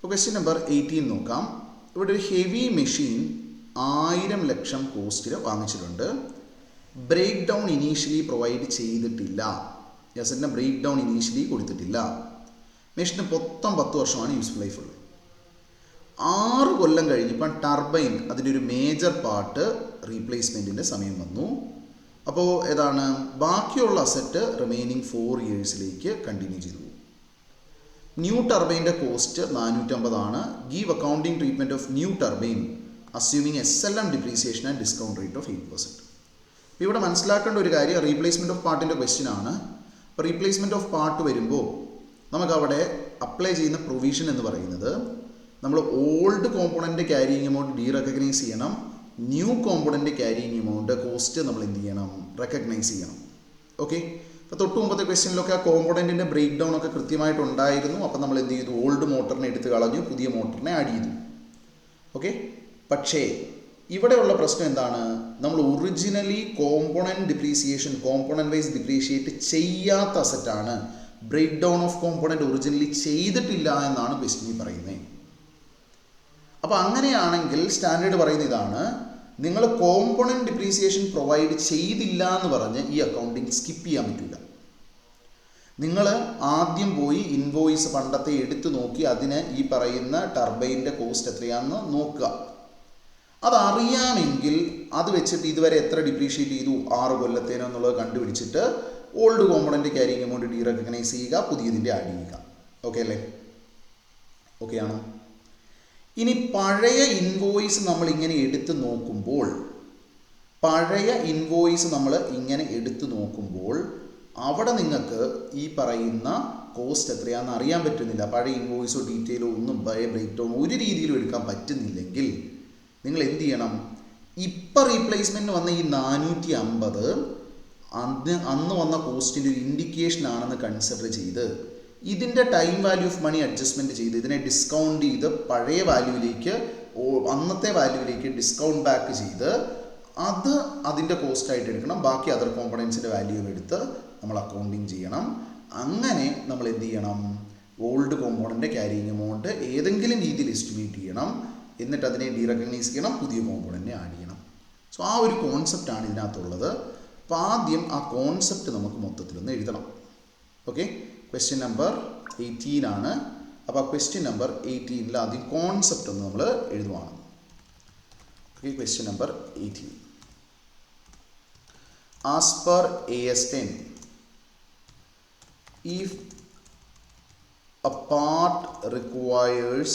Question number 18 നോക്കാം. ഇവിടെ ഒരു ഹെവി മെഷീൻ 1000 ലക്ഷം കോസ്റ്റിൽ വാങ്ങിച്ചിട്ടുണ്ട്. ബ്രേക്ക് ഡൗൺ ഇനീഷ്യലി പ്രൊവൈഡ് ചെയ്തിട്ടില്ല. അസറ്റിൻ്റെ ബ്രേക്ക് ഡൗൺ ഇനീഷ്യലി കൊടുത്തിട്ടില്ല. മെഷീന് മൊത്തം 10 വർഷമാണ് യൂസ്ഫുൾ ലൈഫ് ഉള്ളത്. 6 കൊല്ലം കഴിഞ്ഞപ്പോൾ ടർബൈൻ അതിൻ്റെ ഒരു മേജർ പാർട്ട് റീപ്ലേസ്മെൻറ്റിൻ്റെ സമയം വന്നു. അപ്പോൾ ഏതാണ് ബാക്കിയുള്ള അസറ്റ് റിമൈനിങ് 4 ഇയേഴ്സിലേക്ക് കണ്ടിന്യൂ ചെയ്തു. ന്യൂ ടർബൈൻ്റെ കോസ്റ്റ് 450 ആണ്. Give accounting treatment of new turbine assuming SLM depreciation and discount rate of 8%. ഇവിടെ മനസ്സിലാക്കേണ്ട ഒരു കാര്യം റീപ്ലേസ്മെൻറ്റ് ഓഫ് പാർട്ടിൻ്റെ ക്വസ്റ്റ്യൻ ആണ്. അപ്പോൾ റീപ്ലേസ്മെൻറ്റ് ഓഫ് പാർട്ട് വരുമ്പോൾ നമുക്കവിടെ അപ്ലൈ ചെയ്യുന്ന പ്രൊവിഷൻ എന്ന് പറയുന്നത് നമ്മൾ old component carrying amount recognise ചെയ്യണം. New component carrying amount cost നമ്മൾ എന്ത് ചെയ്യണം, റെക്കഗ്നൈസ് ചെയ്യണം. ഓക്കെ, അപ്പോൾ തൊട്ട് മുമ്പത്തെ ക്വസ്റ്റ്യനിലൊക്കെ ആ കോമ്പോണൻറ്റിൻ്റെ ബ്രേക്ക് ഡൗൺ ഒക്കെ കൃത്യമായിട്ടുണ്ടായിരുന്നു. അപ്പോൾ നമ്മൾ എന്ത് ചെയ്തു, ഓൾഡ് മോട്ടറിനെ എടുത്ത് കളഞ്ഞു, പുതിയ മോട്ടറിനെ ആഡ് ചെയ്തു. ഓക്കെ, പക്ഷേ ഇവിടെയുള്ള പ്രശ്നം എന്താണ്, നമ്മൾ originally component depreciation component wise depreciate ചെയ്യാത്ത അസറ്റാണ്. Break down of component originally ചെയ്തിട്ടില്ല എന്നാണ് ക്വസ്റ്റ്യനിൽ പറയുന്നത്. അപ്പോൾ അങ്ങനെയാണെങ്കിൽ സ്റ്റാൻഡേർഡ് പറയുന്ന ഇതാണ്, നിങ്ങൾ കോമ്പോണൻറ്റ് ഡിപ്രീസിയേഷൻ പ്രൊവൈഡ് ചെയ്തില്ല എന്ന് പറഞ്ഞ് ഈ അക്കൗണ്ടിങ് സ്കിപ്പ് ചെയ്യാൻ പറ്റില്ല. നിങ്ങൾ ആദ്യം പോയി ഇൻവോയ്സ് പണ്ടത്തെ എടുത്ത് നോക്കി അതിന് ഈ പറയുന്ന ടർബൈൻ്റെ കോസ്റ്റ് എത്രയാണെന്ന് നോക്കുക. അതറിയാമെങ്കിൽ അത് വെച്ചിട്ട് ഇതുവരെ എത്ര ഡിപ്രീഷിയേറ്റ് ചെയ്തു 6 കൊല്ലത്തേനോ എന്നുള്ളത് കണ്ടുപിടിച്ചിട്ട് old component carrying amount recognise ചെയ്യുക, പുതിയതിൻ്റെ ആഡ് ചെയ്യുക. ഓക്കെ അല്ലേ? ഓക്കെ ആണോ? ഇനി പഴയ ഇൻവോയ്സ് നമ്മൾ ഇങ്ങനെ എടുത്ത് നോക്കുമ്പോൾ അവിടെ നിങ്ങൾക്ക് ഈ പറയുന്ന കോസ്റ്റ് എത്രയാണെന്ന് അറിയാൻ പറ്റുന്നില്ല. പഴയ ഇൻവോയ്സോ ഡീറ്റെയിലോ ഒന്നും പഴയ ബ്രേക്ക് ഡൗൺ ഒരു രീതിയിലും എടുക്കാൻ പറ്റുന്നില്ലെങ്കിൽ നിങ്ങൾ എന്ത് ചെയ്യണം, ഇപ്പം റീപ്ലേസ്മെൻറ്റ് വന്ന ഈ 450 അന്ന് വന്ന കോസ്റ്റിൻ്റെ ഒരു ഇൻഡിക്കേഷൻ ആണെന്ന് കൺസിഡർ ചെയ്ത് ഇതിൻ്റെ time value of money adjustment ചെയ്ത് ഇതിനെ ഡിസ്കൗണ്ട് ചെയ്ത് പഴയ വാല്യൂവിലേക്ക് അന്നത്തെ വാല്യൂവിലേക്ക് ഡിസ്കൗണ്ട് ബാക്ക് ചെയ്ത് അത് അതിൻ്റെ കോസ്റ്റായിട്ട് എടുക്കണം. ബാക്കി അതർ കോമ്പണൻസിൻ്റെ വാല്യൂ എടുത്ത് നമ്മൾ അക്കൗണ്ടിങ് ചെയ്യണം. അങ്ങനെ നമ്മൾ എന്ത് ചെയ്യണം, ഓൾഡ് കോമ്പോണൻ്റ് ക്യാരിയിങ് എമൗണ്ട് ഏതെങ്കിലും രീതിയിൽ എസ്റ്റിമേറ്റ് ചെയ്യണം. എന്നിട്ട് അതിനെ റെക്കഗ്നൈസ് ചെയ്യണം, പുതിയ കോമ്പോണൻറ്റിനെ ആഡ് ചെയ്യണം. സോ ആ ഒരു കോൺസെപ്റ്റാണ് ഇതിനകത്തുള്ളത്. അപ്പോൾ ആദ്യം ആ കോൺസെപ്റ്റ് നമുക്ക് മൊത്തത്തിലൊന്ന് എഴുതണം. ഓക്കെ, ക്വസ്റ്റ്യൻ നമ്പർ 18 ആണ്. അപ്പോൾ ആ ക്വസ്റ്റ്യൻ നമ്പർ 18 ആദ്യം കോൺസെപ്റ്റ് ഒന്ന് നമ്മൾ എഴുതുവാണ്. Okay, question number 18. As per AS 10, if a part requires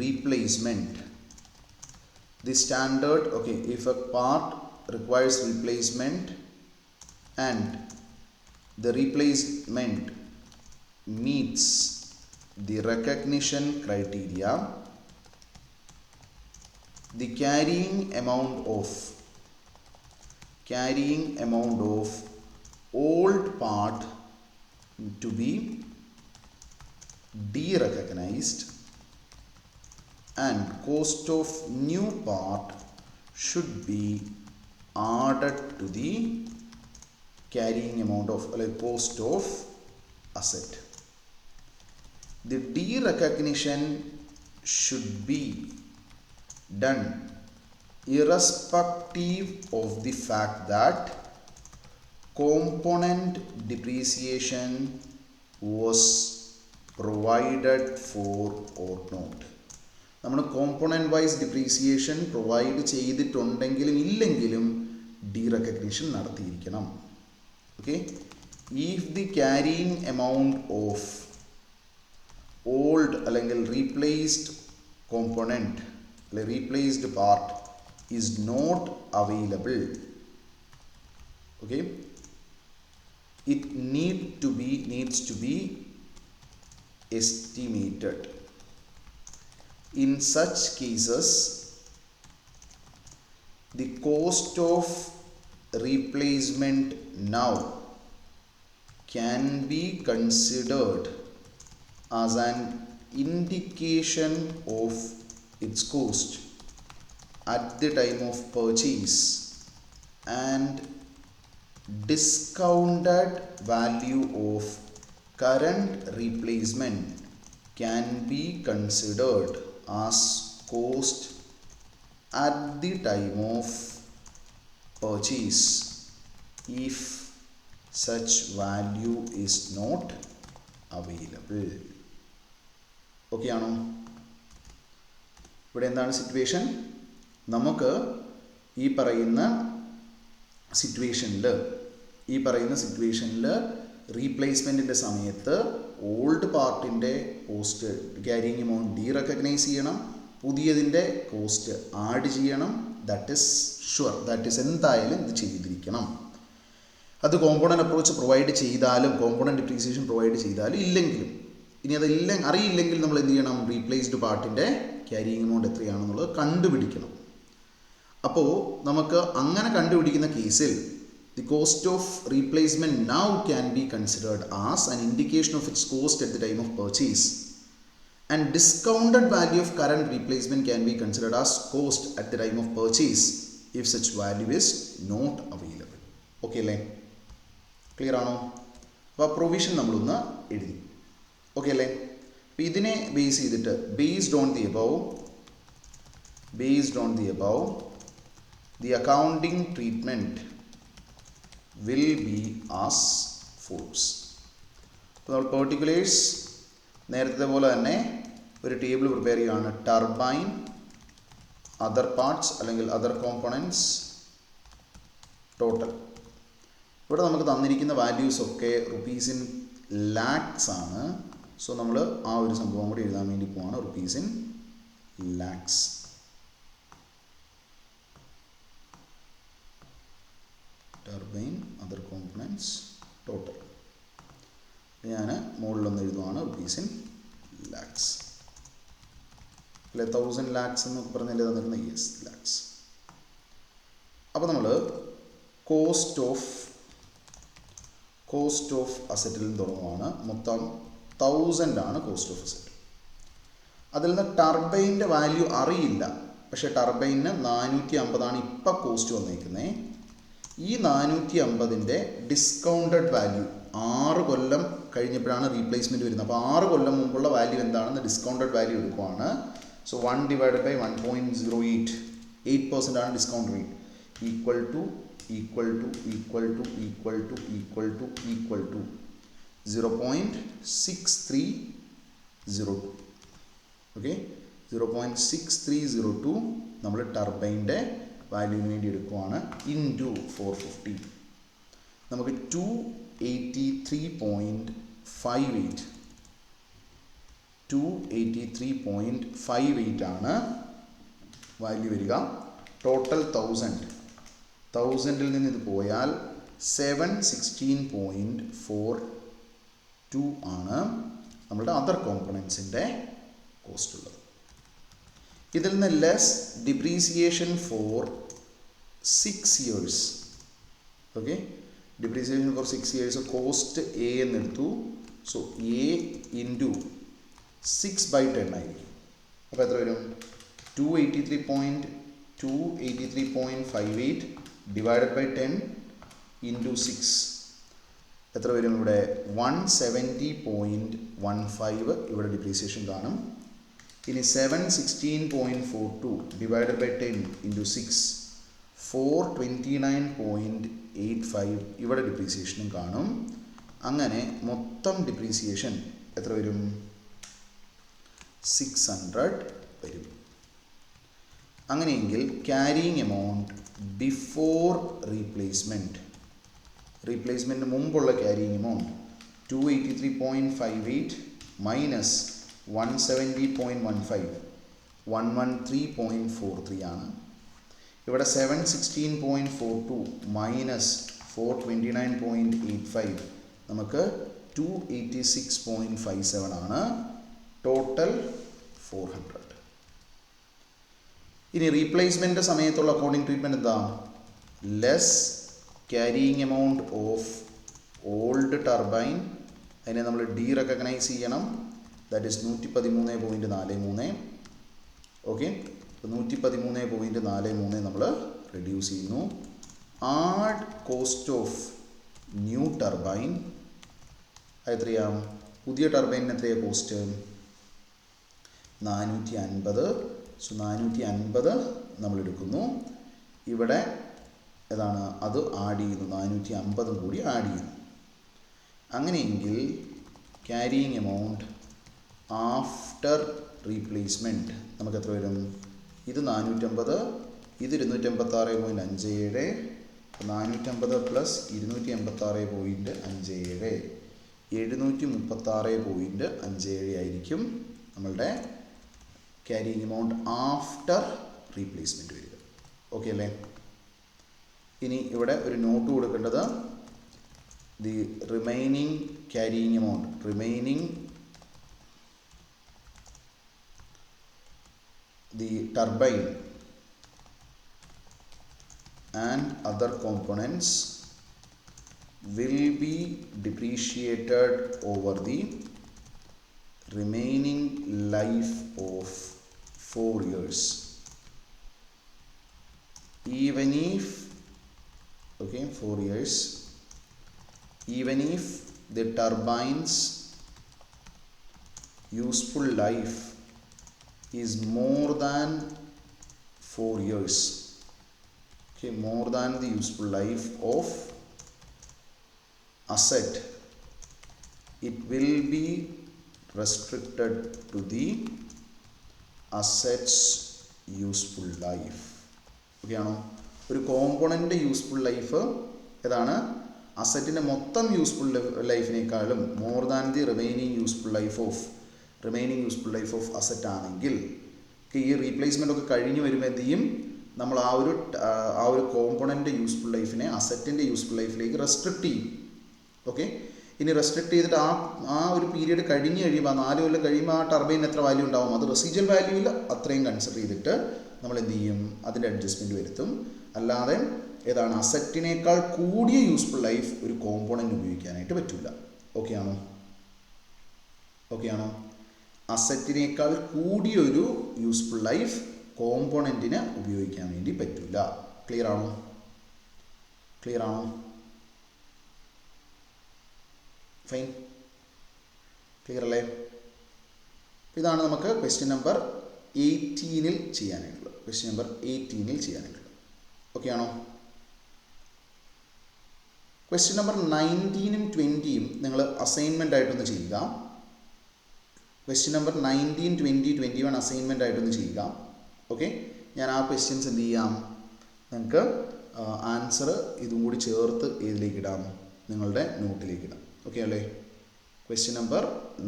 replacement, the standard, okay, if a part requires replacement and the replacement meets the recognition criteria, the carrying amount of old part to be de-recognized and cost of new part should be added to the carrying amount of cost of asset. The de-recognition should be done irrespective of the fact that component depreciation was provided for or not. നമ്മൾ component wise depreciation provide ചെയ്തിട്ടുണ്ടെങ്കിലും ഇല്ലെങ്കിലും recognition നടത്തിയിരിക്കണം. Okay, if the carrying amount of old അല്ലെങ്കിൽ replaced component അല്ലെങ്കിൽ replaced part is not available, okay, it needs to be estimated. In such cases, the cost of replacement now can be considered as an indication of its cost at the time of purchase and discounted value of current replacement can be considered as cost at the time of purchase if such value is not available. Okay ആണോ? ഇവിടെ എന്താണ് situation? നമുക്ക് ഈ പറയുന്ന സിറ്റുവേഷനിൽ റീപ്ലേസ്മെൻറ്റിൻ്റെ സമയത്ത് old പാർട്ടിൻ്റെ cost carrying amount ഡീറെക്കഗ്നൈസ് ചെയ്യണം, പുതിയതിൻ്റെ cost add ചെയ്യണം. That is sure, that is എന്തായാലും ഇത് ചെയ്തിരിക്കണം. അത് കോമ്പോണൻറ്റ് അപ്രോച്ച് പ്രൊവൈഡ് ചെയ്താലും കോമ്പോണൻറ്റ് ഡിപ്രീസിയേഷൻ പ്രൊവൈഡ് ചെയ്താലും ഇല്ലെങ്കിലും, ഇനി അതെല്ലാം അറിയില്ലെങ്കിൽ നമ്മൾ എന്ത് ചെയ്യണം? റീപ്ലേസ്ഡ് പാർട്ടിൻ്റെ ക്യാരിയിങ് എമൗണ്ട് എത്രയാണെന്നുള്ളത് കണ്ടുപിടിക്കണം. അപ്പോൾ നമുക്ക് അങ്ങനെ കണ്ടുപിടിക്കുന്ന കേസിൽ the cost of replacement now can be considered as an indication of its cost at the time of purchase and discounted value of current replacement can be considered as cost at the time of purchase if such value is not available. Okay അല്ലേ? Clear ആണോ? അപ്പോൾ ആ provision നമ്മളൊന്ന് എഴുതി. Okay അല്ലേ? അപ്പോൾ ഇതിനെ base ചെയ്തിട്ട് based on the above the accounting treatment will be as follows. അപ്പോൾ നമ്മൾ പെർട്ടിക്കുലേഴ്സ് നേരത്തെ പോലെ തന്നെ ഒരു ടേബിൾ പ്രിപ്പയർ ചെയ്യുകയാണ്. ടർബൈൻ, അതർ പാർട്സ് അല്ലെങ്കിൽ അതർ കോമ്പോണൻറ്റ്സ്, ടോട്ടൽ. ഇവിടെ നമുക്ക് തന്നിരിക്കുന്ന വാല്യൂസ് ഒക്കെ റുപ്പീസ് ഇൻ ലാക്സ് ആണ്. സോ നമ്മൾ ആ ഒരു സംഭവം കൂടി എഴുതാൻ വേണ്ടി പോവാണ്. Rupees in lakhs. Turbine, other components, total. ഞാൻ മുകളിലൊന്ന് എഴുതുവാണ് റുപ്പീസ് ഇൻ ലാക്സ്. അല്ലെ 1000 lakhs എന്നൊക്കെ പറഞ്ഞല്ലേ തന്നിരുന്നത്? യെസ്, ലാക്സ്. അപ്പോൾ നമ്മൾ കോസ്റ്റ് ഓഫ് അസറ്റിൽ നിന്ന് തുടങ്ങുവാണ്. മൊത്തം 1000 ആണ് കോസ്റ്റ് ഓഫ് അസറ്റ്. അതിൽ നിന്ന് ടർബൈൻ്റെ വാല്യൂ അറിയില്ല, പക്ഷേ ടർബൈനിന് 450 ഇപ്പം കോസ്റ്റ് വന്നേക്കുന്നത്. ഈ 450ൻ്റെ ഡിസ്കൗണ്ടഡ് വാല്യൂ 6 കൊല്ലം കഴിഞ്ഞപ്പോഴാണ് റീപ്ലേസ്മെൻറ്റ് വരുന്നത്. അപ്പോൾ 6 കൊല്ലം മുമ്പുള്ള വാല്യൂ എന്താണെന്ന് ഡിസ്കൗണ്ടഡ് വാല്യൂ എടുക്കുവാണ്. സോ 1 / 1.08, 8% ആണ് discount rate. Equal to 0.6302. Okay, 0.6302 നമ്മൾ ടർബൈൻ്റെ വാല്യൂവിന് വേണ്ടി എടുക്കുവാണ്. ഇൻറ്റു 450 നമുക്ക് 283.58 ആണ് വാല്യൂ വരിക. ടോട്ടൽ 1000ൽ നിന്ന് ഇത് പോയാൽ 716.42 ആണ് നമ്മളുടെ അതർ കോമ്പണൻസിൻ്റെ കോസ്റ്റ് ഉള്ളത്. ഇതിൽ നിന്ന് ലെസ് ഡിപ്രീസിയേഷൻ ഫോർ 6 years. ഓക്കെ, depreciation for 6 years cost A എന്നെടുത്തു. സോ എ ഇൻറ്റു 6/10 ആയിരിക്കും. അപ്പോൾ എത്ര വരും? 283.58 ഡിവൈഡഡ് ബൈ 10 ഇൻറ്റു 6 എത്ര വരും? ഇവിടെ 170.15 ഇവിടെ ഡിപ്രീസിയേഷൻ കാണും. ഇനി 716.42 ഡിവൈഡഡ് ബൈ 10 ഇൻറ്റു 6 429.85 ഇവിടെ ഡിപ്രീസിയേഷനും കാണും. അങ്ങനെ മൊത്തം ഡിപ്രീസിയേഷൻ എത്ര വരും? 600 വരും. അങ്ങനെയെങ്കിൽ ക്യാരിയിങ് എമൗണ്ട് ബിഫോർ റീപ്ലേസ്മെൻറ്റ് മുമ്പുള്ള ക്യാരിയിങ് എമൗണ്ട് 283.58 മൈനസ് 170.15 113.43 ആണ്. ഇവിടെ 716.42 മൈനസ് 429.85 നമുക്ക് 286.57 ആണ്. ടോട്ടൽ 400. ഇനി റീപ്ലേസ്മെൻറ്റ് സമയത്തുള്ള അക്കൗണ്ടിങ് ട്രീറ്റ്മെൻറ്റ് എന്താ? Less carrying amount of old turbine, അതിനെ നമ്മൾ ഡീറെക്കഗ്നൈസ് ചെയ്യണം. That is 113.43. ഓക്കെ, 113.43 നമ്മൾ റെഡ്യൂസ് ചെയ്യുന്നു. Add cost of new turbine. എത്രയാണ്? പുതിയ ടർബൈനിന് എത്രയാണ് കോസ്റ്റ്? 450. സോ 450 നമ്മൾ എടുക്കുന്നു. ഇവിടെ ഏതാണ് അത് ആഡ് ചെയ്യുന്നു, 450 കൂടി ആഡ് ചെയ്യുന്നു. അങ്ങനെയെങ്കിൽ ക്യാരിയിങ് എമൗണ്ട് ആഫ്റ്റർ റീപ്ലേസ്മെൻറ്റ് നമുക്ക് എത്ര വരും? ഇത് 450, ഇത് 286.57, 450 പ്ലസ് 286.57, 736.57 ആയിരിക്കും നമ്മളുടെ ക്യാരിയിങ് എമൗണ്ട് ആഫ്റ്റർ റീപ്ലേസ്മെൻറ്റ് വരിക. ഓക്കെ അല്ലേ? ഇനി ഇവിടെ ഒരു നോട്ട് കൊടുക്കേണ്ടത്, the remaining carrying amount, the turbine and other components will be depreciated over the remaining life of 4 years. Even if 4 years, even if the turbine's useful life is more than 4 years. More than the useful life of asset, it will be restricted to the asset's useful life. ഓക്കെ ആണോ? ഒരു component useful life ഏതാണ്? അസറ്റിൻ്റെ മൊത്തം useful ലൈഫിനേക്കാളും more than the remaining useful life of asset ആണെങ്കിൽ ഈ replacement ഒക്കെ കഴിഞ്ഞ് വരുമ്പോൾ എന്ത് ചെയ്യും? നമ്മൾ ആ ഒരു കോമ്പോണൻ്റ് യൂസ്ഫുൾ ലൈഫിനെ അസറ്റിൻ്റെ യൂസ്ഫുൾ ലൈഫിലേക്ക് റെസ്ട്രിക്റ്റ് ചെയ്യും. ഓക്കെ, ഇനി റെസ്ട്രിക്റ്റ് ചെയ്തിട്ട് ആ ഒരു പീരീഡ് കഴിഞ്ഞ് കഴിയുമ്പോൾ 4 കൊല്ലം കഴിയുമ്പോൾ ആ ടർബൈൻ എത്ര വാല്യൂ ഉണ്ടാവും? അത് റെസിജ്വൽ വാല്യൂവിൽ അത്രയും കൺസിഡർ ചെയ്തിട്ട് നമ്മൾ എന്ത് ചെയ്യും? അതിൻ്റെ അഡ്ജസ്റ്റ്മെൻറ്റ് വരുത്തും. അല്ലാതെ ഏതാണ് അസറ്റിനേക്കാൾ കൂടിയ യൂസ്ഫുൾ ലൈഫ് ഒരു കോമ്പോണൻ്റ് ഉപയോഗിക്കാനായിട്ട് പറ്റില്ല. ഓക്കെ ആണോ? അസറ്റിനേക്കാൾ കൂടിയൊരു യൂസ്ഫുൾ ലൈഫ് കോമ്പോണൻറ്റിന് ഉപയോഗിക്കാൻ വേണ്ടി പറ്റില്ല. ക്ലിയർ ആണോ? ഫൈൻ, ക്ലിയർ അല്ലേ? ഇതാണ് നമുക്ക് ക്വസ്റ്റ്യൻ നമ്പർ 18 ചെയ്യാനായിട്ടുള്ളത്. ഓക്കെ ആണോ? ക്വസ്റ്റ്യൻ നമ്പർ 19ഉം 20ഉം നിങ്ങൾ അസൈൻമെൻ്റ് ആയിട്ടൊന്ന് ചെയ്യുക. ക്വസ്റ്റ്യൻ നമ്പർ 19, 20, 21 അസൈൻമെൻ്റ് ആയിട്ടൊന്ന് ചെയ്യുക. ഓക്കെ, ഞാൻ ആ ക്വസ്റ്റ്യൻസ് എന്ത് ചെയ്യാം? നിങ്ങൾക്ക് ആൻസർ ഇതും കൂടി ചേർത്ത് ഏതിലേക്ക് ഇടാം? നിങ്ങളുടെ നോട്ടിലേക്ക് ഇടാം. ഓക്കെ അല്ലേ? ക്വസ്റ്റ്യൻ നമ്പർ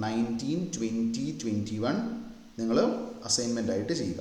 19, 20, 21 നിങ്ങൾ അസൈൻമെൻ്റ് ആയിട്ട് ചെയ്യുക.